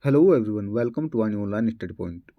Hello everyone, welcome to New Online Study Point.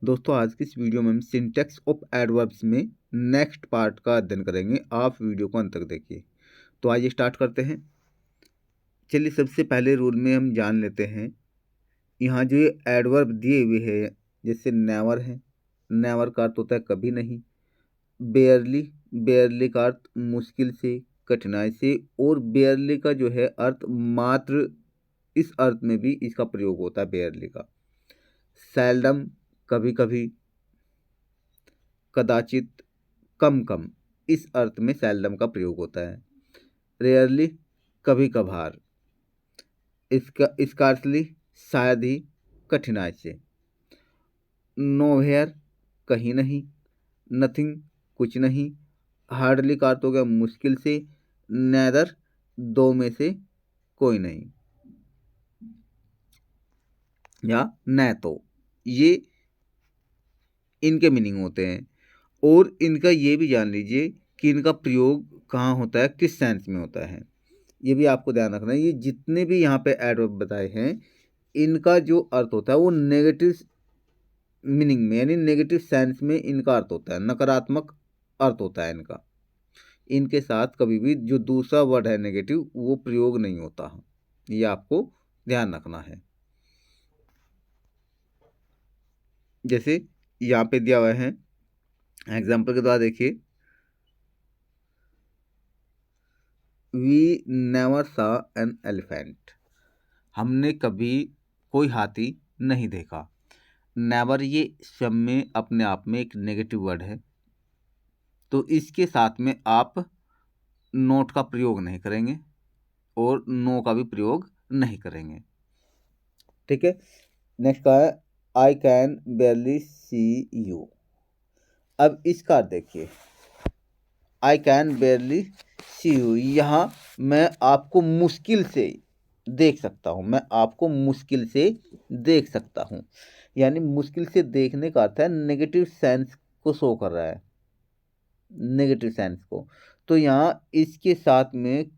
दोस्तों, आज की इस वीडियो में हम सिंटैक्स ऑफ एडवर्ब्स में नेक्स्ट पार्ट का अध्ययन करेंगे। आप वीडियो को अंत तक देखिए। तो आइए स्टार्ट करते हैं। चलिए, सबसे पहले रूल में हम जान लेते हैं। यहाँ जो ये एडवर्ब दिए हुए हैं, जैसे नेवर है, नेवर का अर्थ होता है कभी नहीं। बेयरली, बेयरली का अर्थ मुश्किल से, कठिनाई से। और बेयरली का जो है अर्थ मात्र, इस अर्थ में भी इसका प्रयोग होता है बेयरली का। सेल्डम, कभी कभी, कदाचित, कम कम, इस अर्थ में सेल्डम का प्रयोग होता है। रेयरली, कभी कभार। इसका स्कार्सली, शायद ही, कठिनाई से। नोवेयर, कहीं नहीं। नथिंग, कुछ नहीं। हार्डली का अर्थ हो गया मुश्किल से। नेदर, दो में से कोई नहीं, या न तो। ये इनके मीनिंग होते हैं। और इनका ये भी जान लीजिए कि इनका प्रयोग कहाँ होता है, किस सेंस में होता है। ये भी आपको ध्यान रखना है। ये जितने भी यहाँ पे एडवर्ब बताए हैं, इनका जो अर्थ होता है वो नेगेटिव मीनिंग में, यानी नेगेटिव सेंस में इनका अर्थ होता है, नकारात्मक अर्थ होता है इनका। इनके साथ कभी भी जो दूसरा वर्ड है नेगेटिव, वो प्रयोग नहीं होता। ये आपको ध्यान रखना है। जैसे यहाँ पे दिया हुआ है, एग्जाम्पल के द्वारा देखिए। वी नेवर सा एन एलिफेंट। हमने कभी कोई हाथी नहीं देखा। नेवर ये शब्द में अपने आप में एक नेगेटिव वर्ड है, तो इसके साथ में आप नोट का प्रयोग नहीं करेंगे और नो का भी प्रयोग नहीं करेंगे। ठीक है। नेक्स्ट का है आई कैन बेयरली सी यू। अब इसका देखिए, आई कैन बेयरली सी यू, यहाँ मैं आपको मुश्किल से देख सकता हूँ। मैं आपको मुश्किल से देख सकता हूँ, यानी मुश्किल से देखने का अर्थ है नेगेटिव सेंस को शो कर रहा है, नेगेटिव सेंस को। तो यहाँ इसके साथ में,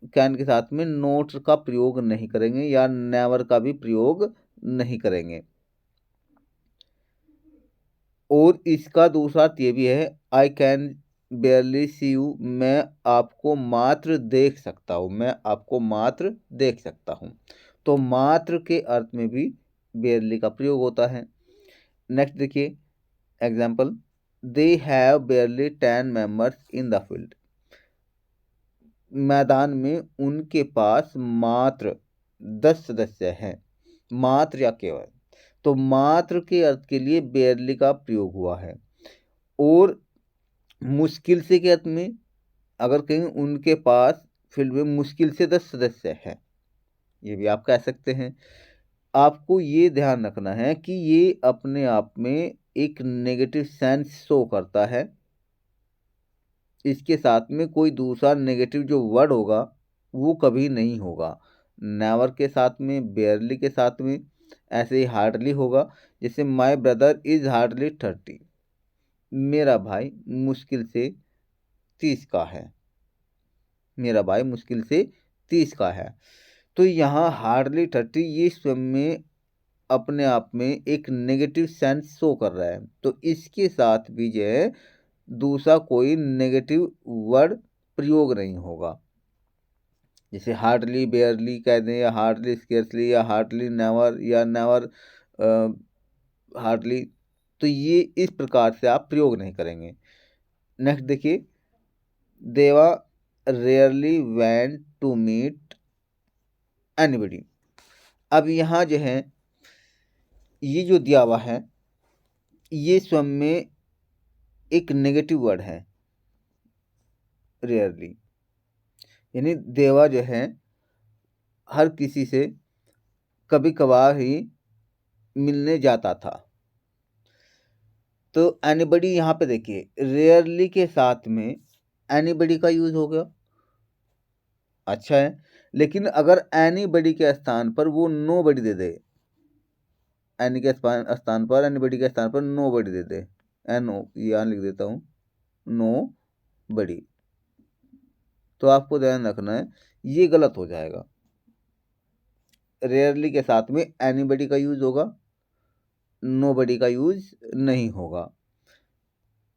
कैन के साथ में नोट का प्रयोग नहीं करेंगे या नेवर का भी प्रयोग नहीं करेंगे। और इसका दूसरा अर्थ ये भी है, आई कैन बेयरली सी यू, मैं आपको मात्र देख सकता हूँ, मैं आपको मात्र देख सकता हूँ। तो मात्र के अर्थ में भी बेयरली का प्रयोग होता है। नेक्स्ट देखिए example, they have बेयरली 10 members in the field. मैदान में उनके पास मात्र 10 सदस्य हैं। मात्र या केवल, तो मात्र के अर्थ के लिए बेयरली का प्रयोग हुआ है। और मुश्किल से के अर्थ में अगर कहीं उनके पास फील्ड में मुश्किल से 10 सदस्य हैं, ये भी आप कह सकते हैं। आपको ये ध्यान रखना है कि ये अपने आप में एक नेगेटिव सेंस शो करता है। इसके साथ में कोई दूसरा नेगेटिव जो वर्ड होगा वो कभी नहीं होगा। नेवर के साथ में, बेयरली के साथ में, ऐसे ही हार्डली होगा। जैसे माई ब्रदर इज हार्डली 30, मेरा भाई मुश्किल से 30 का है, मेरा भाई मुश्किल से 30 का है। तो यहाँ हार्डली 30 ये स्वयं में अपने आप में एक नेगेटिव सेंस शो कर रहा है, तो इसके साथ भी जो है दूसरा कोई नेगेटिव वर्ड प्रयोग नहीं होगा। जैसे हार्डली बेयरली कह दें, या हार्डली स्केर्सली, या हार्डली नेवर, या नेवर हार्डली, तो ये इस प्रकार से आप प्रयोग नहीं करेंगे। नेक्स्ट देखिए, Deva rarely went to meet anybody. अब यहाँ जो है ये जो दिया हुआ है, ये स्वयं में एक नेगेटिव वर्ड है रेयरली, यानी देवा जो है हर किसी से कभी कभार ही मिलने जाता था। तो एनीबडी यहाँ पे देखिए, रेयरली के साथ में एनीबडी का यूज हो गया, अच्छा है। लेकिन अगर एनीबडी के स्थान पर वो नो बडी दे दे, एनी के स्थान पर, एनीबडी के स्थान पर नो बडी दे दे, एन ओ यहाँ लिख देता हूँ, नो बडी, तो आपको ध्यान रखना है ये गलत हो जाएगा। रेयरली के साथ में एनीबडी का यूज होगा, नोबडी का यूज नहीं होगा।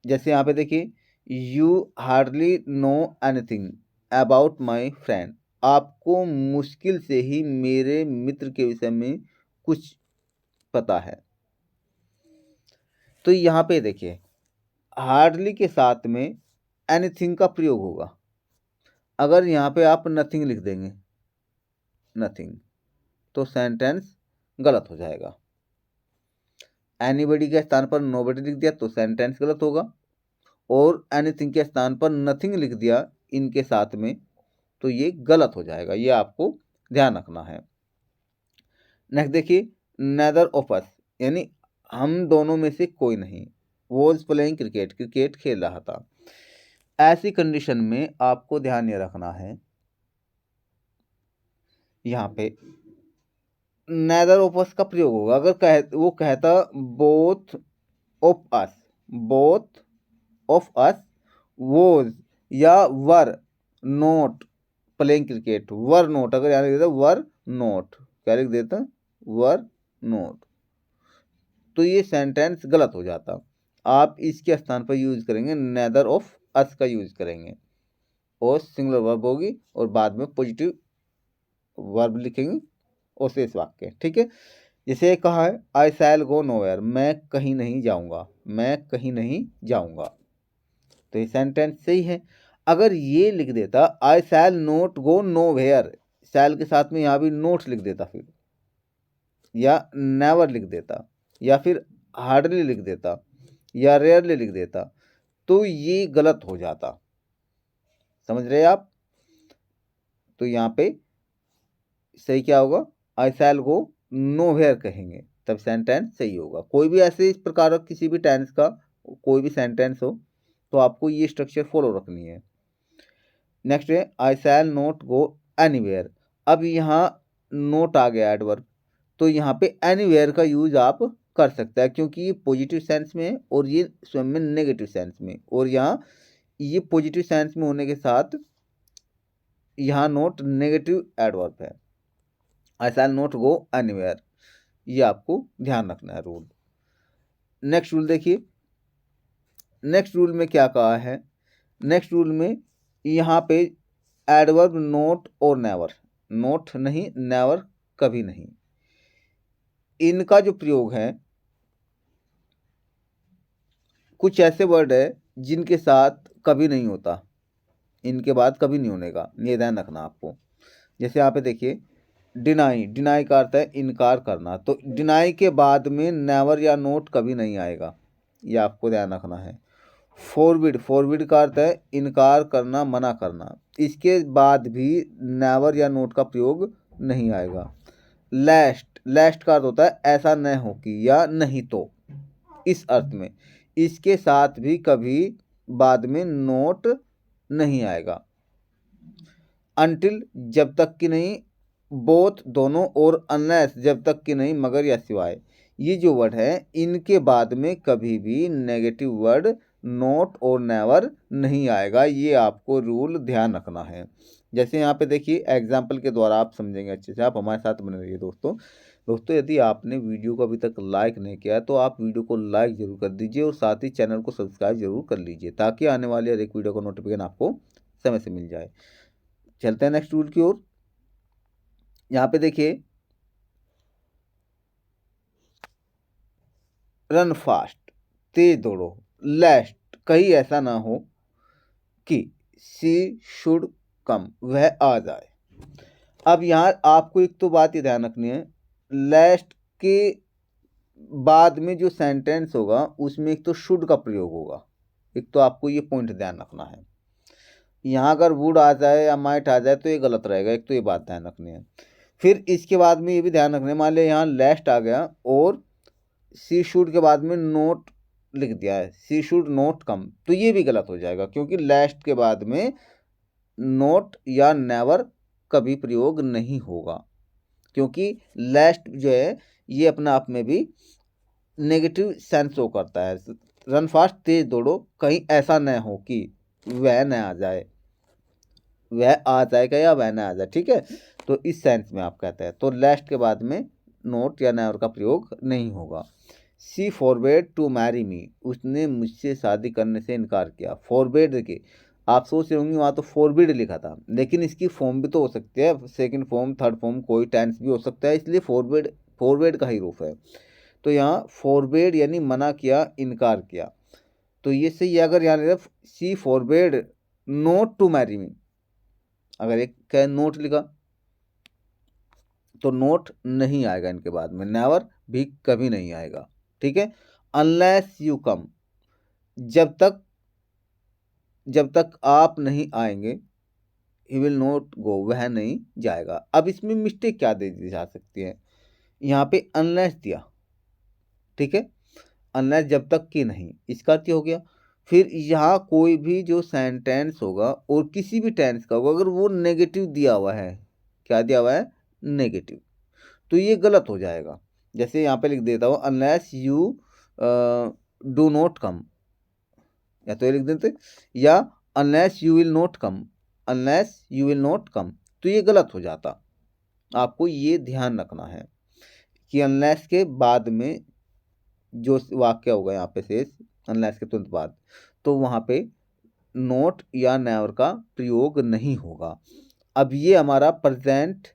जैसे यहाँ पे देखिए, you hardly know anything about my friend, आपको मुश्किल से ही मेरे मित्र के विषय में कुछ पता है। तो यहाँ पे देखिए, हार्डली के साथ में एनीथिंग का प्रयोग होगा। अगर यहाँ पे आप नथिंग लिख देंगे, नथिंग, तो सेंटेंस गलत हो जाएगा। एनीबडी के स्थान पर नोबडी लिख दिया तो सेंटेंस गलत होगा, और एनीथिंग के स्थान पर नथिंग लिख दिया इनके साथ में तो ये गलत हो जाएगा। ये आपको ध्यान रखना है। नेक्स्ट देखिए, नेदर ऑफ अस, यानी हम दोनों में से कोई नहीं, वॉज प्लेइंग क्रिकेट, क्रिकेट खेल रहा था। ऐसी कंडीशन में आपको ध्यान ये रखना है, यहाँ पे नेदर ऑफ अस का प्रयोग होगा। अगर वो कहता both of us, both of us was या were not playing cricket, were not, अगर यहाँ लिख देता वर नॉट, क्या लिख देता वर नॉट, तो ये सेंटेंस गलत हो जाता। आप इसके स्थान पर यूज करेंगे नेदर ऑफ अस का यूज करेंगे, और सिंगुलर वर्ब होगी और बाद में पॉजिटिव वर्ब लिखेंगे और शेष वाक्य। ठीक है, जैसे कहा है आई शैल गो नोवेयर, मैं कहीं नहीं जाऊंगा, मैं कहीं नहीं जाऊंगा, तो ये सेंटेंस सही है। अगर ये लिख देता आई शैल नोट गो नोवेयर, शैल के साथ में यहाँ भी नोट लिख देता, फिर या नेवर लिख देता, या फिर हार्डली लिख देता, या रेयरली लिख देता, तो ये गलत हो जाता। समझ रहे आप? तो यहाँ पे सही क्या होगा, आई शैल गो नोवेयर कहेंगे, तब सेंटेंस सही होगा। कोई भी ऐसे इस प्रकार का किसी भी टेंस का कोई भी सेंटेंस हो तो आपको ये स्ट्रक्चर फॉलो रखनी है। नेक्स्ट है आई शैल नॉट गो एनीवेयर। अब यहाँ नोट आ गया एडवर्ब, तो यहाँ पे एनीवेयर का यूज आप कर सकते हैं, क्योंकि ये पॉजिटिव सेंस में है और ये स्वयं में नेगेटिव सेंस में, और यहाँ ये पॉजिटिव सेंस में होने के साथ यहाँ नोट नेगेटिव एडवर्ब है। आई शैल नॉट गो एनीवेयर, ये आपको ध्यान रखना है रूल। नेक्स्ट रूल देखिए, नेक्स्ट रूल में क्या कहा है, नेक्स्ट रूल में यहाँ पे एडवर्ब नोट और नेवर, नोट नहीं नेवर कभी नहीं, इनका जो प्रयोग है, कुछ ऐसे वर्ड है जिनके साथ कभी नहीं होता, इनके बाद कभी नहीं होने का, ये ध्यान रखना आपको। जैसे यहाँ पे देखिए डिनाई, डिनाई का अर्थ है इनकार करना, तो डिनाई के बाद में नेवर या नोट कभी नहीं आएगा, ये आपको ध्यान रखना है। फॉरबिड, फॉरबिड का अर्थ है इनकार करना, मना करना, इसके बाद भी नेवर या नोट का प्रयोग नहीं आएगा। लेस्ट, लेस्ट का अर्थ होता है ऐसा न हो कि, या नहीं तो, इस अर्थ में, इसके साथ भी कभी बाद में नोट नहीं आएगा। अनटिल, जब तक कि नहीं, बोथ दोनों, और अनलेस, जब तक कि नहीं मगर या सिवाय, ये जो वर्ड है इनके बाद में कभी भी नेगेटिव वर्ड नोट और नेवर नहीं आएगा, ये आपको रूल ध्यान रखना है। जैसे यहाँ पे देखिए एग्जाम्पल के द्वारा आप समझेंगे अच्छे से, आप हमारे साथ बने रहिए दोस्तों। यदि आपने वीडियो को अभी तक लाइक नहीं किया तो आप वीडियो को लाइक जरूर कर दीजिए, और साथ ही चैनल को सब्सक्राइब जरूर कर लीजिए, ताकि आने वाले हर एक वीडियो का नोटिफिकेशन आपको समय से मिल जाए। चलते हैं नेक्स्ट रूल की ओर। यहाँ पे देखिए रन फास्ट, तेज दौड़ो, लेस्ट, कहीं ऐसा ना हो कि, शी शुड कम, वह आ जाए। अब यहाँ आपको एक तो बात ये ध्यान रखनी है, लेस्ट के बाद में जो सेंटेंस होगा उसमें एक तो शुड का प्रयोग होगा, एक तो आपको ये पॉइंट ध्यान रखना है। यहाँ अगर वुड आ जाए या माइट आ जाए तो ये गलत रहेगा, एक तो ये बात ध्यान रखनी है। फिर इसके बाद में ये भी ध्यान रखना है, मान लिया यहाँ लेस्ट आ गया और सी शुड के बाद में नोट लिख दिया है, सी शुड नोट कम, तो ये भी गलत हो जाएगा, क्योंकि लेस्ट के बाद में नोट या नेवर कभी प्रयोग नहीं होगा, क्योंकि लेस्ट जो है ये अपने आप में भी नेगेटिव सेंस शो करता है। रन फास्ट, तेज दौड़ो, कहीं ऐसा न हो कि वह न आ जाए। वह आ जाएगा या वह ना आ जाए, ठीक है। तो इस सेंस में आप कहते हैं, तो लास्ट के बाद में नोट या नेवर का प्रयोग नहीं होगा। She forbade to marry me, उसने मुझसे शादी करने से इनकार किया। फॉरबेड, देखिए आप सोच रहे होंगे वहाँ तो फॉरबिड लिखा था, लेकिन इसकी फॉर्म भी तो हो सकती है, सेकंड फॉर्म, थर्ड फॉर्म, कोई टेंस भी हो सकता है, इसलिए फॉरबिड फॉरबेड का ही रूप है। तो यहाँ फॉरबेड यानी मना किया, इनकार किया, तो ये सही है। अगर यहाँ she forbade not to marry me, अगर एक क्या नोट लिखा तो नोट नहीं आएगा इनके बाद में, नेवर भी कभी नहीं आएगा, ठीक है। अनलेस यू कम, जब तक आप नहीं आएंगे, ही विल नॉट गो, वह नहीं जाएगा। अब इसमें मिस्टेक क्या दे दी जा सकती है, यहाँ पे अनलेस दिया, ठीक है, अनलेस जब तक कि नहीं, इसका अर्थ हो गया। फिर यहाँ कोई भी जो सेंटेंस होगा और किसी भी टेंस का होगा, अगर वो नेगेटिव दिया हुआ है, क्या दिया हुआ है, नेगेटिव, तो ये गलत हो जाएगा। जैसे यहाँ पे लिख देता हूँ unless you do not come, या तो ये लिख देते, या unless you will not come, unless you will not come, तो ये गलत हो जाता। आपको ये ध्यान रखना है कि अनलेस के बाद में जो वाक्य होगा यहाँ पे शेष, अनलेस के तुरंत बाद, तो वहाँ पे नोट या नेवर का प्रयोग नहीं होगा। अब ये हमारा प्रेजेंट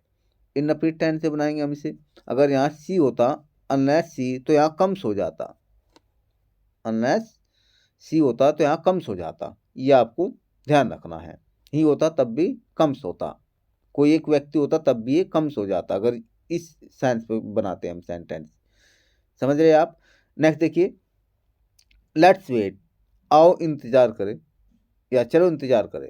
इंडेफिनिट टेंस से बनाएंगे हम इसे। अगर यहाँ सी होता, अनलेस सी, तो यहाँ कम्स हो जाता, अनलेस सी होता तो यहाँ कम्स हो जाता, ये आपको ध्यान रखना है। ही होता तब भी कम्स होता, कोई एक व्यक्ति होता तब भी ये कम्स हो जाता, अगर इस सेंस पे बनाते हैं हम सेंटेंस, समझ रहे हैं आप। नेक्स्ट देखिए, लेट्स वेट, आओ इंतजार करें, या चलो इंतजार करें।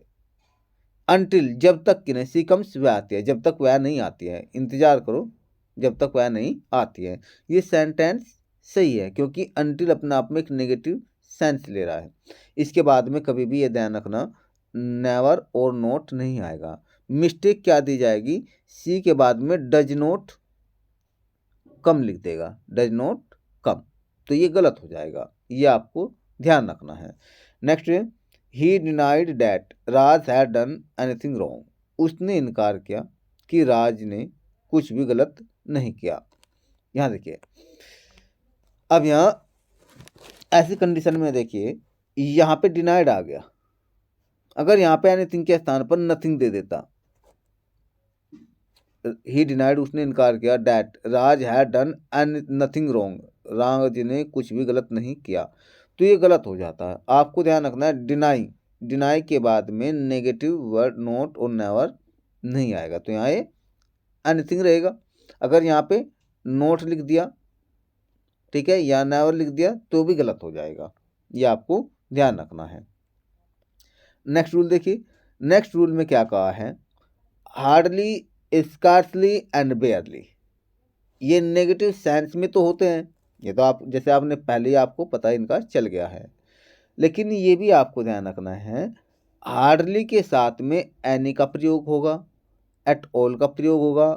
अनटिल, जब तक कि नहीं, सी कम्स, वह आती है, जब तक वह नहीं आती है, इंतजार करो जब तक वह नहीं आती है। ये सेंटेंस सही है, क्योंकि अनटिल अपने आप में एक नेगेटिव सेंस ले रहा है। इसके बाद में कभी भी ये ध्यान रखना, नेवर और नोट नहीं आएगा। मिस्टेक क्या दी जाएगी, सी के बाद में डज नोट कम लिख देगा, डज नोट कम, तो ये गलत हो जाएगा, ये आपको ध्यान रखना है। Next, he denied that Raj had done anything wrong, उसने इनकार किया कि राज ने कुछ भी गलत नहीं किया। यहाँ देखिए, अब यहाँ ऐसी कंडीशन में देखिए, यहाँ पे डिनाइड आ गया, अगर यहाँ पे एनीथिंग के स्थान पर नथिंग दे देता, ही डिनाइड, उसने इनकार किया, that Raj had done nothing wrong, Raj ने कुछ भी गलत नहीं किया, तो ये गलत हो जाता है। आपको ध्यान रखना है, डिनाई, डिनाई के बाद में नेगेटिव वर्ड नोट और नेवर नहीं आएगा, तो यहाँ ये एनीथिंग रहेगा। अगर यहाँ पे नोट लिख दिया, ठीक है, या नेवर लिख दिया, तो भी गलत हो जाएगा, ये आपको ध्यान रखना है। नेक्स्ट रूल देखिए, नेक्स्ट रूल में क्या कहा है, हार्डली, स्कार्सली एंड बेयरली, ये नेगेटिव सेंस में तो होते हैं, ये तो आप जैसे आपने पहले ही आपको पता इनका चल गया है, लेकिन ये भी आपको ध्यान रखना है, हार्डली के साथ में एनी का प्रयोग होगा, एट ऑल का प्रयोग होगा,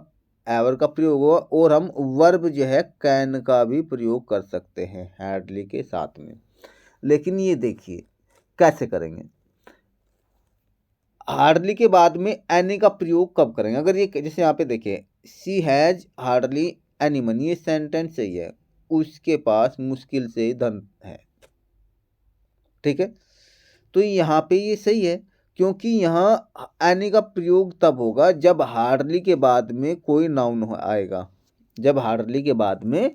एवर का प्रयोग होगा, और हम वर्ब जो है कैन का भी प्रयोग कर सकते हैं हार्डली के साथ में। लेकिन ये देखिए कैसे करेंगे, हार्डली के बाद में एनी का प्रयोग कब करेंगे, अगर ये जैसे यहाँ पे देखिए, सी हैज हार्डली एनी मनी, ये सेंटेंस सही है, उसके पास मुश्किल से धन है, ठीक है, तो यहाँ पे ये सही है, क्योंकि यहाँ एनी का प्रयोग तब होगा जब हार्डली के बाद में कोई नाउन आएगा, जब हार्डली के बाद में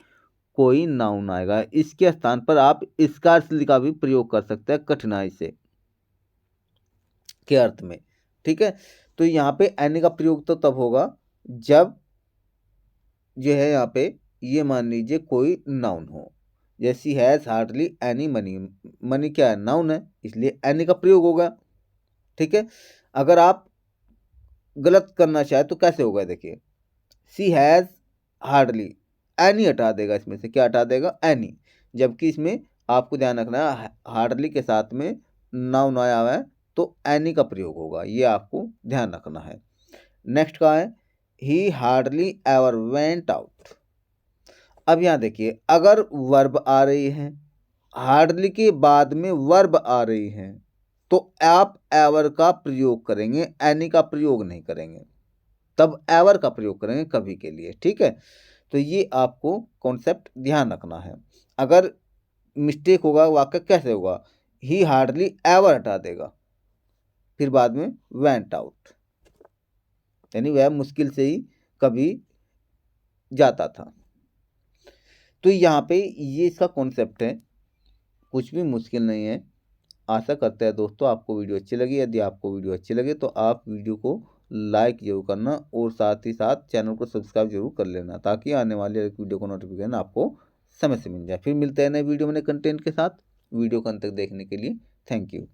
कोई नाउन आएगा, इसके स्थान पर आप स्कार्सली का भी प्रयोग कर सकते हैं, कठिनाई से के अर्थ में, ठीक है। तो यहाँ पे एनी का प्रयोग तो तब होगा जब जो है यहाँ पे ये मान लीजिए कोई नाउन हो, जैसी has hardly any money, money क्या है, नाउन है, इसलिए एनी का प्रयोग होगा, ठीक है। अगर आप गलत करना चाहे तो कैसे होगा, देखिए, सी हैज हार्डली, एनी हटा देगा, इसमें से क्या हटा देगा, एनी, जबकि इसमें आपको ध्यान रखना है हार्डली के साथ में नाउन आया हुआ है, तो एनी का प्रयोग होगा, ये आपको ध्यान रखना है। नेक्स्ट का है, ही हार्डली एवर वेंट आउट। अब यहाँ देखिए, अगर वर्ब आ रही है, हार्डली के बाद में वर्ब आ रही है, तो आप एवर का प्रयोग करेंगे, एनी का प्रयोग नहीं करेंगे, तब एवर का प्रयोग करेंगे कभी के लिए। ठीक है, तो ये आपको कॉन्सेप्ट ध्यान रखना है। अगर मिस्टेक होगा वाक्य कैसे होगा, ही हार्डली एवर हटा देगा, फिर बाद में वेंट आउट, यानी वह मुश्किल से ही कभी जाता था। तो यहाँ पे ये इसका कॉन्सेप्ट है, कुछ भी मुश्किल नहीं है। आशा करते हैं दोस्तों आपको वीडियो अच्छी लगी। यदि आपको वीडियो अच्छी लगे तो आप वीडियो को लाइक जरूर करना और साथ ही साथ चैनल को सब्सक्राइब जरूर कर लेना, ताकि आने वाले वीडियो को नोटिफिकेशन आपको समय से मिल जाए। फिर मिलते हैं नए वीडियो में नए कंटेंट के साथ। वीडियो को अंत तक देखने के लिए थैंक यू।